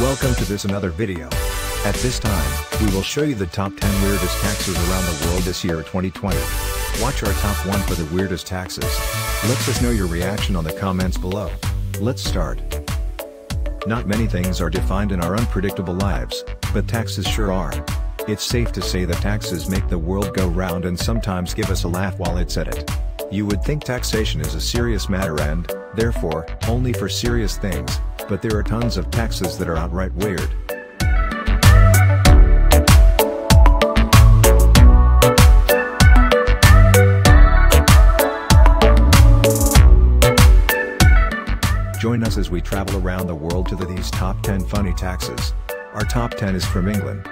Welcome to this another video. At this time, we will show you the top 10 weirdest taxes around the world this year 2020. Watch our top 1 for the weirdest taxes. Let us know your reaction on the comments below. Let's start. Not many things are defined in our unpredictable lives, but taxes sure are. It's safe to say that taxes make the world go round and sometimes give us a laugh while it's at it. You would think taxation is a serious matter and, therefore, only for serious things, but there are tons of taxes that are outright weird. Join us as we travel around the world to these top 10 funny taxes. Our top 10 is from England.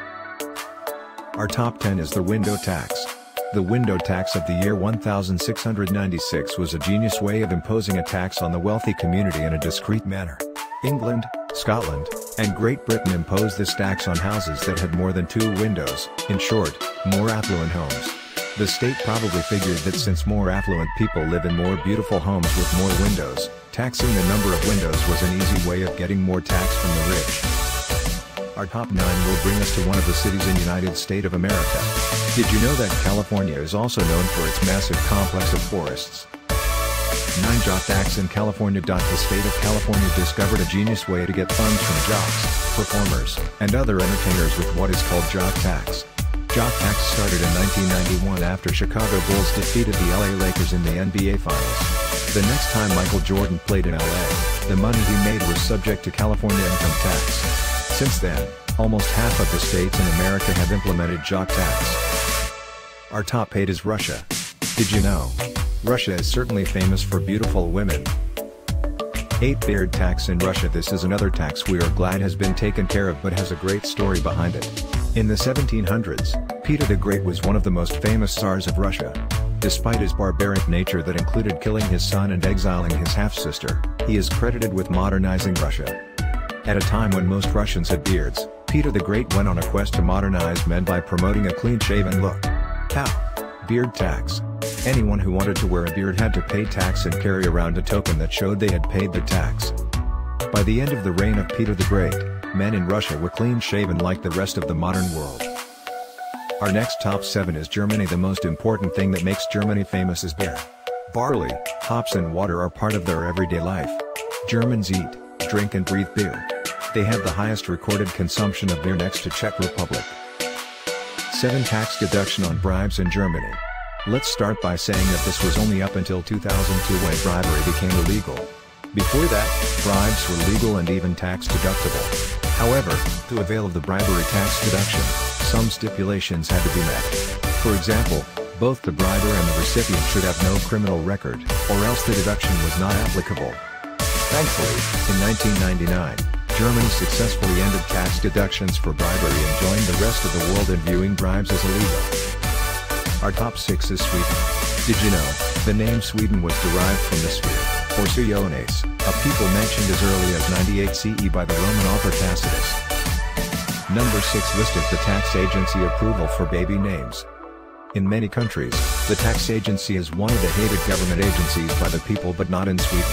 Our top 10 is the window tax. The window tax of the year 1696 was a genius way of imposing a tax on the wealthy community in a discreet manner. England, Scotland, and Great Britain imposed this tax on houses that had more than 2 windows, in short, more affluent homes. The state probably figured that since more affluent people live in more beautiful homes with more windows, taxing the number of windows was an easy way of getting more tax from the rich. Our top 9 will bring us to one of the cities in the United States of America. Did you know that California is also known for its massive complex of forests? 9 Jock tax in California. The state of California discovered a genius way to get funds from jocks, performers, and other entertainers with what is called jock tax. Jock tax started in 1991 after Chicago Bulls defeated the LA Lakers in the NBA Finals. The next time Michael Jordan played in LA, the money he made was subject to California income tax. Since then, almost half of the states in America have implemented jock tax. Our top 8 is Russia. Did you know? Russia is certainly famous for beautiful women. 8 Beard tax in Russia. This is another tax we are glad has been taken care of but has a great story behind it. In the 1700s, Peter the Great was one of the most famous Tsars of Russia. Despite his barbaric nature that included killing his son and exiling his half-sister, he is credited with modernizing Russia. At a time when most Russians had beards, Peter the Great went on a quest to modernize men by promoting a clean-shaven look. How? Beard tax. Anyone who wanted to wear a beard had to pay tax and carry around a token that showed they had paid the tax. By the end of the reign of Peter the Great, men in Russia were clean-shaven like the rest of the modern world. Our next top 7 is Germany. The most important thing that makes Germany famous is beer. Barley, hops and water are part of their everyday life. Germans eat, drink and breathe beer. They have the highest recorded consumption of beer next to Czech Republic. 7 Tax deduction on bribes in Germany. Let's start by saying that this was only up until 2002 when bribery became illegal. Before that, bribes were legal and even tax deductible. However, to avail of the bribery tax deduction, some stipulations had to be met. For example, both the briber and the recipient should have no criminal record, or else the deduction was not applicable. Thankfully, in 1999, Germany successfully ended tax deductions for bribery and joined the rest of the world in viewing bribes as illegal. Our top 6 is Sweden. Did you know, the name Sweden was derived from the sphere, or Suiones, a people mentioned as early as 98 CE by the Roman author Tacitus. Number 6 listed the tax agency approval for baby names. In many countries, the tax agency is one of the hated government agencies by the people, but not in Sweden.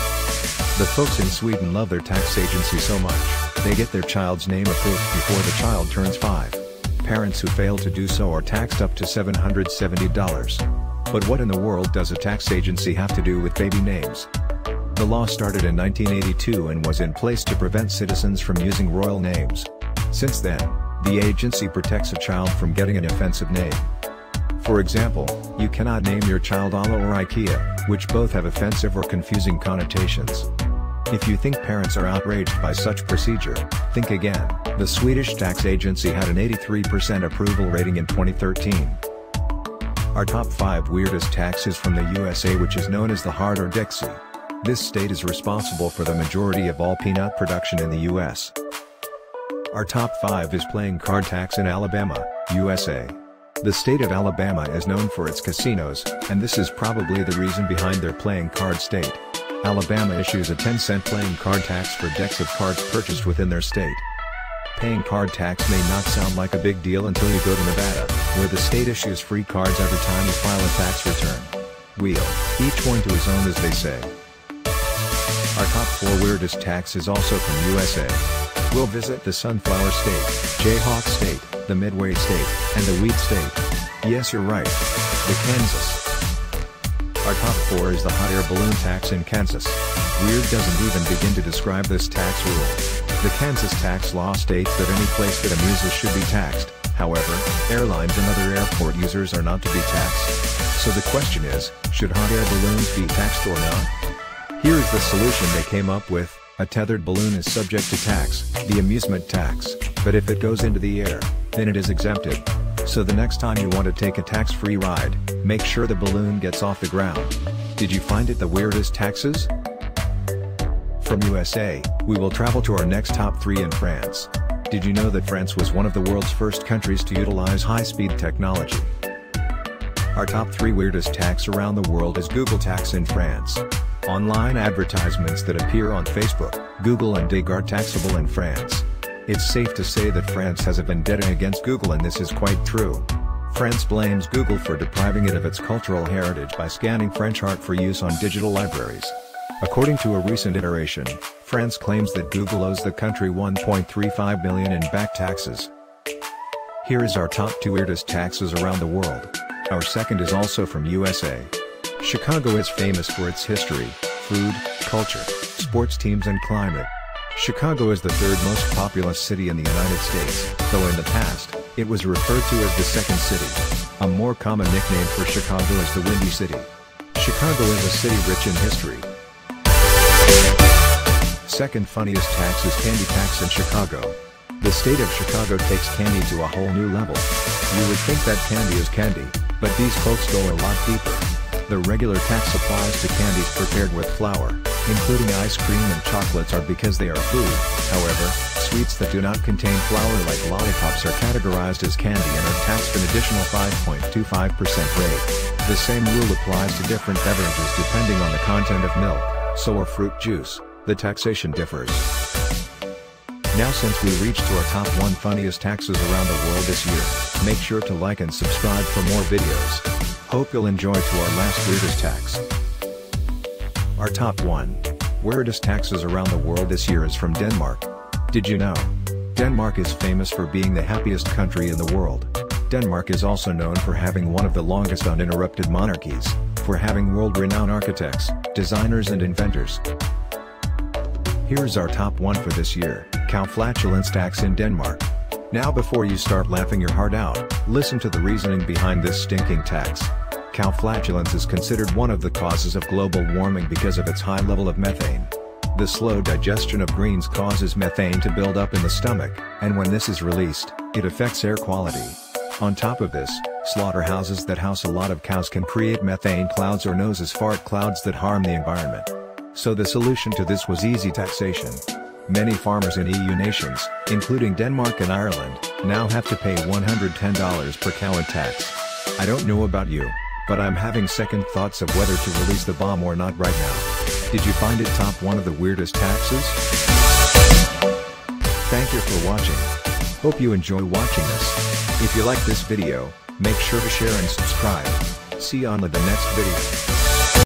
The folks in Sweden love their tax agency so much, they get their child's name approved before the child turns 5. Parents who fail to do so are taxed up to $770. But what in the world does a tax agency have to do with baby names? The law started in 1982 and was in place to prevent citizens from using royal names. Since then, the agency protects a child from getting an offensive name. For example, you cannot name your child Allah or IKEA, which both have offensive or confusing connotations. If you think parents are outraged by such procedure, think again. The Swedish tax agency had an 83% approval rating in 2013. Our top 5 weirdest tax is from the USA, which is known as the Hart or Dixie. This state is responsible for the majority of all peanut production in the US. Our top 5 is playing card tax in Alabama, USA. The state of Alabama is known for its casinos, and this is probably the reason behind their playing card state. Alabama issues a 10-cent playing card tax for decks of cards purchased within their state. Paying card tax may not sound like a big deal until you go to Nevada, where the state issues free cards every time you file a tax return. Wheel, each one to his own, as they say. Our top 4 weirdest tax is also from USA. We'll visit the Sunflower State, Jayhawk State, the Midway State, and the Wheat State. Yes, you're right. The Kansas. Our top 4 is the hot air balloon tax in Kansas. Weird doesn't even begin to describe this tax rule. The Kansas tax law states that any place that amuses should be taxed. However, airlines and other airport users are not to be taxed. So the question is, should hot air balloons be taxed or not? Here is the solution they came up with. A tethered balloon is subject to tax, the amusement tax, but if it goes into the air, then it is exempted. So the next time you want to take a tax-free ride, make sure the balloon gets off the ground. Did you find it the weirdest taxes? From USA, we will travel to our next top 3 in France. Did you know that France was one of the world's first countries to utilize high-speed technology? Our top 3 weirdest tax around the world is Google tax in France. Online advertisements that appear on Facebook, Google and Dig are taxable in France. It's safe to say that France has a vendetta against Google, and this is quite true. France blames Google for depriving it of its cultural heritage by scanning French art for use on digital libraries. According to a recent iteration, France claims that Google owes the country $1.35 billion in back taxes. Here is our top 2 weirdest taxes around the world. Our second is also from USA. Chicago is famous for its history, food, culture, sports teams and climate. Chicago is the 3rd most populous city in the United States, though in the past, it was referred to as the second city. A more common nickname for Chicago is the Windy City. Chicago is a city rich in history. Second funniest tax is candy tax in Chicago. The state of Chicago takes candy to a whole new level. You would think that candy is candy, but these folks go a lot deeper. The regular tax applies to candies prepared with flour, including ice cream and chocolates, are because they are food. However, sweets that do not contain flour like lollipops are categorized as candy and are taxed an additional 5.25% rate. The same rule applies to different beverages depending on the content of milk, so or fruit juice. The taxation differs. Now, since we reached to our top 1 funniest taxes around the world this year, make sure to like and subscribe for more videos. Hope you'll enjoy to our last weirdest tax. Our top 1 weirdest taxes around the world this year is from Denmark. Did you know? Denmark is famous for being the happiest country in the world. Denmark is also known for having one of the longest uninterrupted monarchies, for having world-renowned architects, designers and inventors. Here's our top 1 for this year, cow flatulence tax in Denmark. Now, before you start laughing your heart out, listen to the reasoning behind this stinking tax. Cow flatulence is considered one of the causes of global warming because of its high level of methane. The slow digestion of greens causes methane to build up in the stomach, and when this is released, it affects air quality. On top of this, slaughterhouses that house a lot of cows can create methane clouds or noses fart clouds that harm the environment. So the solution to this was easy taxation. Many farmers in EU nations, including Denmark and Ireland, now have to pay $110 per cow in tax. I don't know about you, but I'm having second thoughts of whether to release the bomb or not right now. Did you find it top 1 of the weirdest taxes? Thank you for watching. Hope you enjoy watching this. If you like this video, make sure to share and subscribe. See you on the next video.